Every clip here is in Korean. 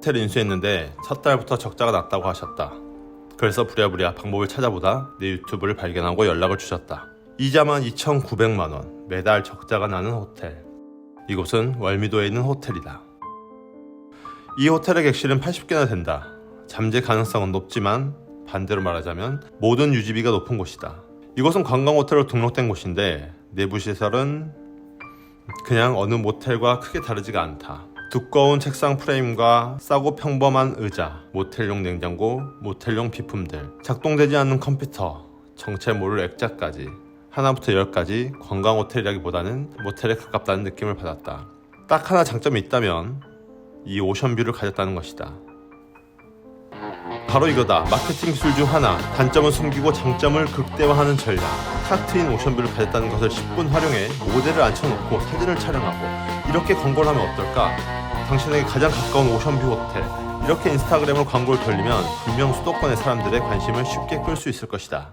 호텔을 인수했는데 첫 달부터 적자가 났다고 하셨다. 그래서 부랴부랴 방법을 찾아보다 내 유튜브를 발견하고 연락을 주셨다. 이자만 2,900만원, 매달 적자가 나는 호텔. 이곳은 월미도에 있는 호텔이다. 이 호텔의 객실은 80개나 된다. 잠재 가능성은 높지만 반대로 말하자면 모든 유지비가 높은 곳이다. 이곳은 관광호텔로 등록된 곳인데 내부 시설은 그냥 어느 모텔과 크게 다르지가 않다. 두꺼운 책상 프레임과 싸고 평범한 의자, 모텔용 냉장고, 모텔용 비품들, 작동되지 않는 컴퓨터, 정체 모를 액자까지 하나부터 열까지 관광호텔이라기보다는 모텔에 가깝다는 느낌을 받았다. 딱 하나 장점이 있다면 이 오션뷰를 가졌다는 것이다. 바로 이거다. 마케팅 기술 중 하나. 단점은 숨기고 장점을 극대화하는 전략. 탁 트인 오션뷰를 가졌다는 것을 10분 활용해 모델을 앉혀놓고 사진을 촬영하고 이렇게 광고를 하면 어떨까? 당신에게 가장 가까운 오션뷰 호텔. 이렇게 인스타그램으로 광고를 돌리면 분명 수도권의 사람들의 관심을 쉽게 끌 수 있을 것이다.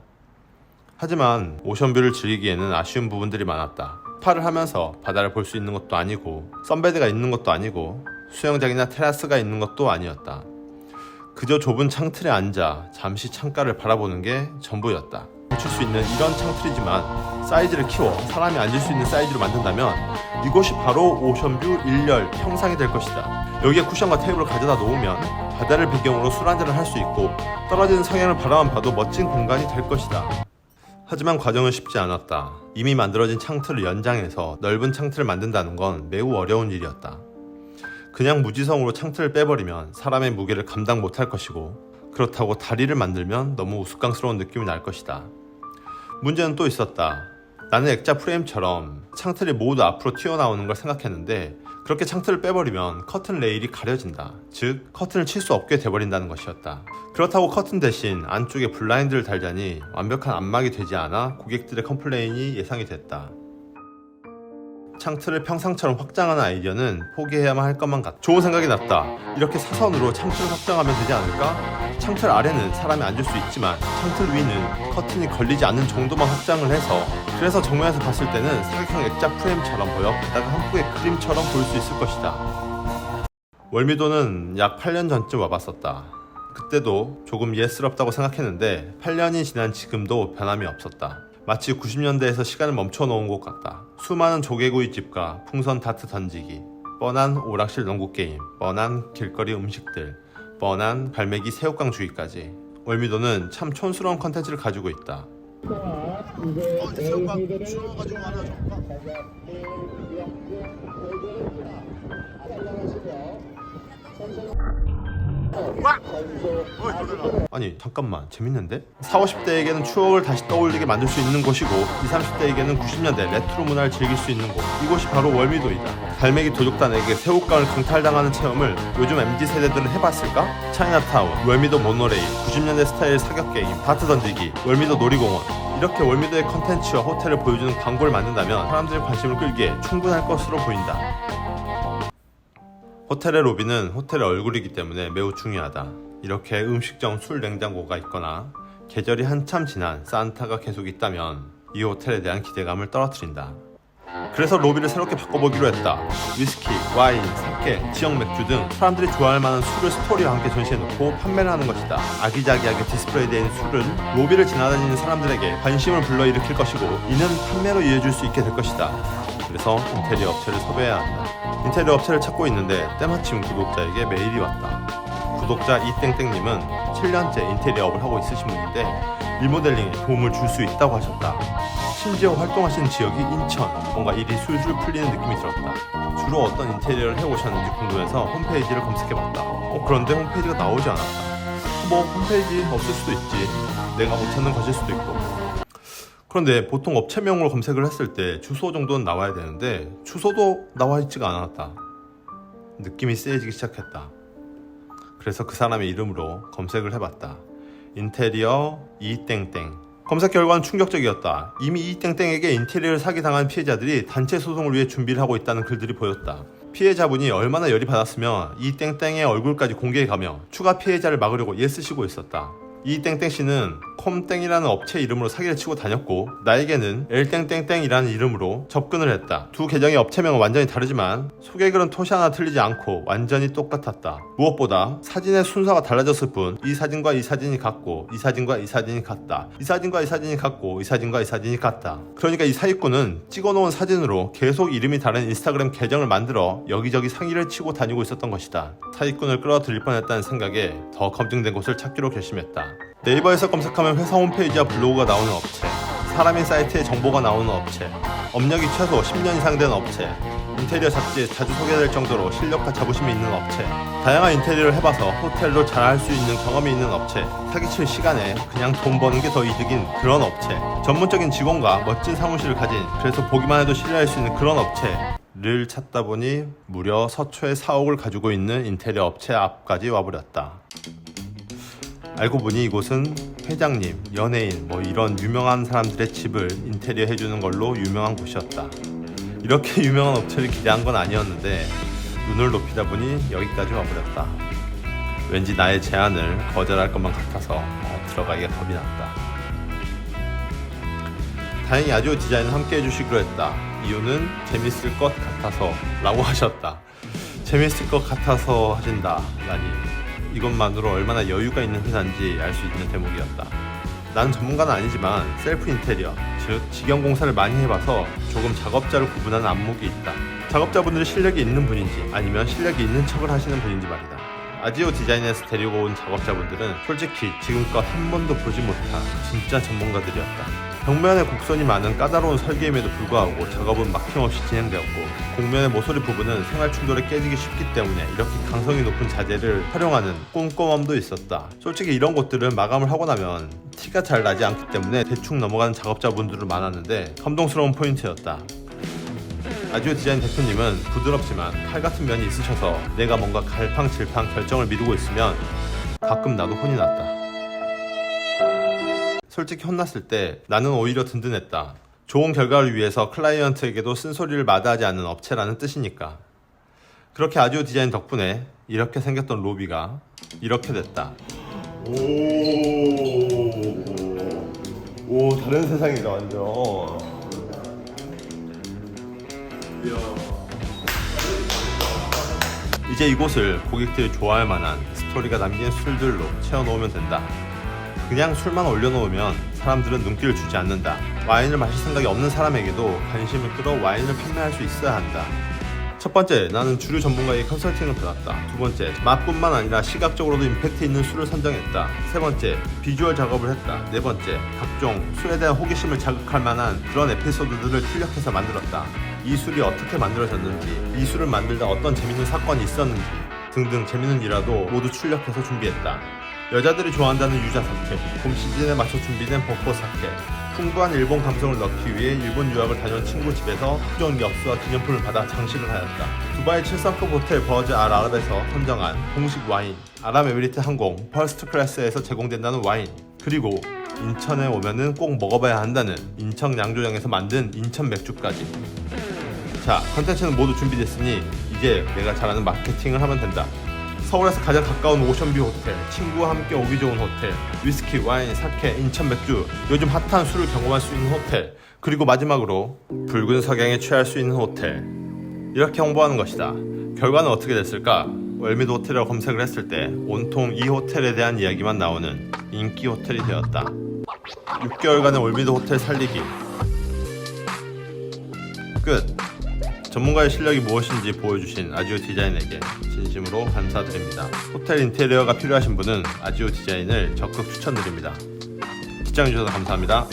하지만 오션뷰를 즐기기에는 아쉬운 부분들이 많았다. 스파를 하면서 바다를 볼 수 있는 것도 아니고 선베드가 있는 것도 아니고 수영장이나 테라스가 있는 것도 아니었다. 그저 좁은 창틀에 앉아 잠시 창가를 바라보는 게 전부였다. 맞출 수 있는 이런 창틀이지만 사이즈를 키워 사람이 앉을 수 있는 사이즈로 만든다면 이곳이 바로 오션뷰 1열 평상이 될 것이다. 여기에 쿠션과 테이블을 가져다 놓으면 바다를 배경으로 술 한잔을 할 수 있고 떨어지는 성향을 바라만 봐도 멋진 공간이 될 것이다. 하지만 과정은 쉽지 않았다. 이미 만들어진 창틀을 연장해서 넓은 창틀을 만든다는 건 매우 어려운 일이었다. 그냥 무지성으로 창틀을 빼버리면 사람의 무게를 감당 못할 것이고 그렇다고 다리를 만들면 너무 우스꽝스러운 느낌이 날 것이다. 문제는 또 있었다. 나는 액자 프레임처럼 창틀이 모두 앞으로 튀어나오는 걸 생각했는데 그렇게 창틀을 빼버리면 커튼 레일이 가려진다. 즉 커튼을 칠 수 없게 돼버린다는 것이었다. 그렇다고 커튼 대신 안쪽에 블라인드를 달자니 완벽한 안막이 되지 않아 고객들의 컴플레인이 예상이 됐다. 창틀을 평상처럼 확장하는 아이디어는 포기해야만 할 것만 같다. 좋은 생각이 났다. 이렇게 사선으로 창틀을 확장하면 되지 않을까? 창틀 아래는 사람이 앉을 수 있지만 창틀 위는 커튼이 걸리지 않는 정도만 확장을 해서 그래서 정면에서 봤을 때는 사각형 액자 프레임처럼 보여 바다가 한 폭의 그림처럼 보일 수 있을 것이다. 월미도는 약 8년 전쯤 와봤었다. 그때도 조금 예스럽다고 생각했는데 8년이 지난 지금도 변함이 없었다. 마치 90년대에서 시간을 멈춰 놓은 것 같다. 수많은 조개구이집과 풍선 다트 던지기, 뻔한 오락실 농구게임, 뻔한 길거리 음식들, 뻔한 갈매기 새우깡 주기까지 월미도는 참 촌스러운 컨텐츠를 가지고 있다. 새우깡 주워가지고 하나 줄까? 아니 잠깐만 재밌는데? 40, 50대에게는 추억을 다시 떠올리게 만들 수 있는 곳이고 20, 30대에게는 90년대 레트로 문화를 즐길 수 있는 곳. 이곳이 바로 월미도이다. 갈매기 도둑단에게 새우깡을 강탈당하는 체험을 요즘 MZ세대들은 해봤을까? 차이나타운, 월미도 모노레일, 90년대 스타일 사격게임, 다트 던지기, 월미도 놀이공원. 이렇게 월미도의 컨텐츠와 호텔을 보여주는 광고를 만든다면 사람들의 관심을 끌기에 충분할 것으로 보인다. 호텔의 로비는 호텔의 얼굴이기 때문에 매우 중요하다. 이렇게 음식점 술 냉장고가 있거나 계절이 한참 지난 산타가 계속 있다면 이 호텔에 대한 기대감을 떨어뜨린다. 그래서 로비를 새롭게 바꿔보기로 했다. 위스키, 와인, 사케, 지역 맥주 등 사람들이 좋아할 만한 술을 스토리와 함께 전시해놓고 판매를 하는 것이다. 아기자기하게 디스플레이된 술은 로비를 지나다니는 사람들에게 관심을 불러일으킬 것이고 이는 판매로 이어질 수 있게 될 것이다. 그래서 인테리어 업체를 섭외해야 한다. 인테리어 업체를 찾고 있는데 때마침 구독자에게 메일이 왔다. 구독자 이땡땡님은 7년째 인테리어업을 하고 있으신 분인데 리모델링에 도움을 줄 수 있다고 하셨다. 심지어 활동하시는 지역이 인천, 뭔가 일이 술술 풀리는 느낌이 들었다. 주로 어떤 인테리어를 해오셨는지 궁금해서 홈페이지를 검색해봤다. 그런데 홈페이지가 나오지 않았다. 뭐 홈페이지 없을 수도 있지. 내가 못 찾는 것일 수도 있고. 그런데 보통 업체명으로 검색을 했을 때 주소 정도는 나와야 되는데 주소도 나와 있지가 않았다. 느낌이 세지기 시작했다. 그래서 그 사람의 이름으로 검색을 해봤다. 인테리어 이땡땡. 검색 결과는 충격적이었다. 이미 이땡땡에게 인테리어를 사기당한 피해자들이 단체 소송을 위해 준비를 하고 있다는 글들이 보였다. 피해자분이 얼마나 열이 받았으면 이땡땡의 얼굴까지 공개해가며 추가 피해자를 막으려고 애쓰시고 있었다. 이 땡땡씨는 콤땡이라는 업체 이름으로 사기를 치고 다녔고 나에게는 엘땡땡땡이라는 이름으로 접근을 했다. 두 계정의 업체명은 완전히 다르지만 소개글은 토시 하나 틀리지 않고 완전히 똑같았다. 무엇보다 사진의 순서가 달라졌을 뿐 이 사진과 이 사진이 같고 이 사진과 이 사진이 같다. 이 사진과 이 사진이 같고 이 사진과 이 사진이 같다. 그러니까 이 사기꾼은 찍어놓은 사진으로 계속 이름이 다른 인스타그램 계정을 만들어 여기저기 사기를 치고 다니고 있었던 것이다. 사기꾼을 끌어들일 뻔했다는 생각에 더 검증된 곳을 찾기로 결심했다. 네이버에서 검색하면 회사 홈페이지와 블로그가 나오는 업체, 사람인 사이트에 정보가 나오는 업체, 업력이 최소 10년 이상 된 업체, 인테리어 잡지에 자주 소개될 정도로 실력과 자부심이 있는 업체, 다양한 인테리어를 해봐서 호텔로 잘할 수 있는 경험이 있는 업체, 사기칠 시간에 그냥 돈 버는 게 더 이득인 그런 업체, 전문적인 직원과 멋진 사무실을 가진, 그래서 보기만 해도 신뢰할 수 있는 그런 업체를 찾다 보니 무려 서초에 4억을 가지고 있는 인테리어 업체 앞까지 와버렸다. 알고 보니 이곳은 회장님, 연예인, 이런 유명한 사람들의 집을 인테리어 해주는 걸로 유명한 곳이었다. 이렇게 유명한 업체를 기대한 건 아니었는데 눈을 높이다 보니 여기까지 와버렸다. 왠지 나의 제안을 거절할 것만 같아서 들어가기가 겁이 났다. 다행히 아지오 디자인을 함께 해주시기로 했다. 이유는 재밌을 것 같아서 라고 하셨다. 재밌을 것 같아서 하신다 라니, 이것만으로 얼마나 여유가 있는 회사인지 알 수 있는 대목이었다. 나는 전문가는 아니지만 셀프 인테리어, 즉 직영 공사를 많이 해봐서 조금 작업자를 구분하는 안목이 있다. 작업자분들이 실력이 있는 분인지 아니면 실력이 있는 척을 하시는 분인지 말이다. 아지오 디자인에서 데리고 온 작업자분들은 솔직히 지금껏 한 번도 보지 못한 진짜 전문가들이었다. 벽면에 곡선이 많은 까다로운 설계임에도 불구하고 작업은 막힘없이 진행되었고 곡면의 모서리 부분은 생활 충돌에 깨지기 쉽기 때문에 이렇게 강성이 높은 자재를 활용하는 꼼꼼함도 있었다. 솔직히 이런 곳들은 마감을 하고 나면 티가 잘 나지 않기 때문에 대충 넘어가는 작업자분들도 많았는데 감동스러운 포인트였다. 아지오 디자인 대표님은 부드럽지만 칼 같은 면이 있으셔서 내가 뭔가 갈팡질팡 결정을 미루고 있으면 가끔 나도 혼이 났다. 솔직히 혼났을 때 나는 오히려 든든했다. 좋은 결과를 위해서 클라이언트에게도 쓴소리를 마다하지 않는 업체라는 뜻이니까. 그렇게 아지오 디자인 덕분에 이렇게 생겼던 로비가 이렇게 됐다. 오 다른 세상이다 완전. 이제 이곳을 고객들이 좋아할 만한 스토리가 담긴 술들로 채워놓으면 된다. 그냥 술만 올려놓으면 사람들은 눈길을 주지 않는다. 와인을 마실 생각이 없는 사람에게도 관심을 끌어 와인을 판매할 수 있어야 한다. 첫 번째, 나는 주류 전문가의 컨설팅을 받았다. 두 번째, 맛뿐만 아니라 시각적으로도 임팩트 있는 술을 선정했다. 세 번째, 비주얼 작업을 했다. 네 번째, 각종 술에 대한 호기심을 자극할 만한 그런 에피소드들을 출력해서 만들었다. 이 술이 어떻게 만들어졌는지, 이 술을 만들다 어떤 재밌는 사건이 있었는지 등등 재밌는 일화도 모두 출력해서 준비했다. 여자들이 좋아한다는 유자 사케, 봄 시즌에 맞춰 준비된 벚꽃 사케, 풍부한 일본 감성을 넣기 위해 일본 유학을 다녀온 친구 집에서 수종 엽수와 기념품을 받아 장식을 하였다. 두바이 7성급 호텔 버즈 알 아랍에서 선정한 공식 와인, 아랍에미리트 항공 퍼스트 클래스에서 제공된다는 와인, 그리고 인천에 오면은 꼭 먹어봐야 한다는 인천 양조장에서 만든 인천 맥주까지. 자, 컨텐츠는 모두 준비됐으니 이제 내가 잘하는 마케팅을 하면 된다. 서울에서 가장 가까운 오션뷰 호텔, 친구와 함께 오기 좋은 호텔, 위스키, 와인, 사케, 인천 맥주, 요즘 핫한 술을 경험할 수 있는 호텔, 그리고 마지막으로 붉은 석양에 취할 수 있는 호텔, 이렇게 홍보하는 것이다. 결과는 어떻게 됐을까? 월미도 호텔이라고 검색을 했을 때 온통 이 호텔에 대한 이야기만 나오는 인기 호텔이 되었다. 6개월간의 월미도 호텔 살리기 끝. 전문가의 실력이 무엇인지 보여주신 아지오 디자인에게 진심으로 감사드립니다. 호텔 인테리어가 필요하신 분은 아지오 디자인을 적극 추천드립니다. 시청해주셔서 감사합니다.